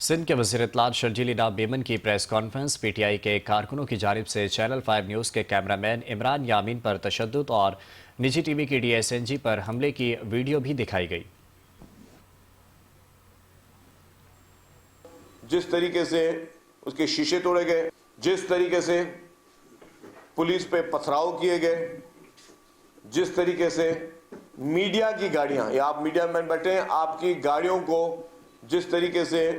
सिंध के वज़ीर इत्तलात शर्जील इनाम मेमन की प्रेस कॉन्फ्रेंस। पीटीआई के कारकुनों की जानिब से चैनल 5 न्यूज़ के कैमरामैन इमरान यामीन पर तशद्दुद और निजी टीवी की डीएसएनजी पर हमले की वीडियो भी दिखाई गई। जिस तरीके से उसके शीशे तोड़े गए, जिस तरीके से पुलिस पे पथराव किए गए, जिस तरीके से मीडिया की गाड़ियां, या आप मीडिया मैन बैठे हैं, आपकी गाड़ियों को जिस तरीके से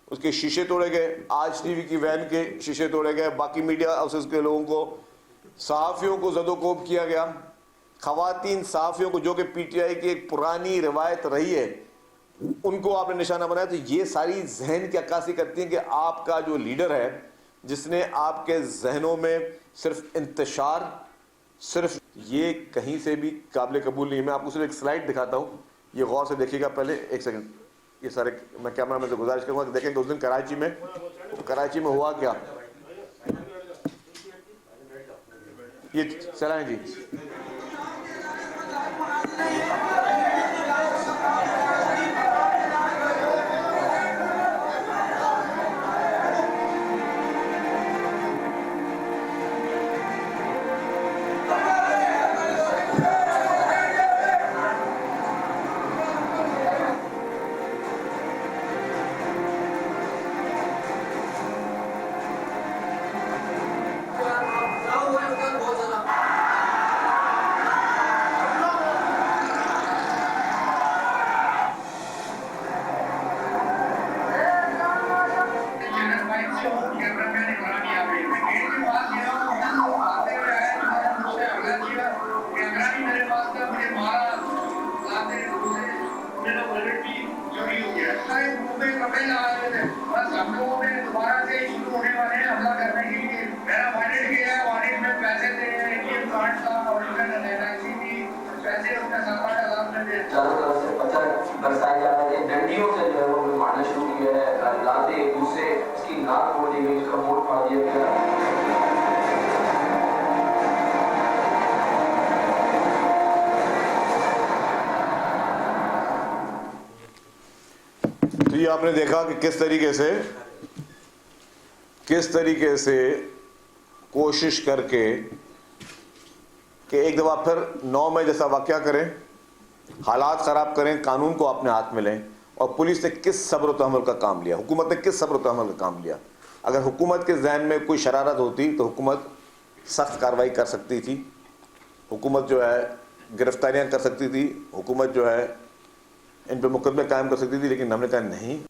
उसके शीशे तोड़े गए, आज टीवी की वैन के शीशे तोड़े गए, बाकी मीडिया हाउसेस के लोगों को, सहाफ़ियों को ज़दोकोब किया गया, खवातीन सहाफ़ियों को, जो कि पीटीआई की एक पुरानी रिवायत रही है, उनको आपने निशाना बनाया। तो ये सारी जहन की अक्कासी करती है कि आपका जो लीडर है, जिसने आपके जहनों में सिर्फ इंतशार, सिर्फ ये कहीं से भी काबिल कबूल नहीं है। मैं आपको सिर्फ एक स्लाइड दिखाता हूँ, ये गौर से देखिएगा। पहले एक सेकंड, ये सारे मैं कैमरा मैन से गुजारिश करूंगा कि देखें कि उस दिन कराची में हुआ क्या। ये चलाएं जी। चारों तरफ से पत्थर बरसाए जा रहे थे, डंडियों से जो है वो मारना शुरू किया है, लाते एक दूसरे, उसकी नाक तोड़ दी गई, उसका मुंह फाड़ दिया गया। तो ये आपने देखा कि किस तरीके से कोशिश करके कि एक दफ़ा फिर 9 मई जैसा वाक़या करें, हालात ख़राब करें, कानून को अपने हाथ में लें। और पुलिस ने किस सब्र व तहम्मुल का काम लिया, हुकूमत ने किस सब्र व तहम्मुल का काम लिया। अगर हुकूमत के जहन में कोई शरारत होती तो हुकूमत सख्त कार्रवाई कर सकती थी, हुकूमत जो है गिरफ्तारियाँ कर सकती थी, हुकूमत जो है इन पर मुकदमे कायम कर सकती थी, लेकिन हमने कहा नहीं।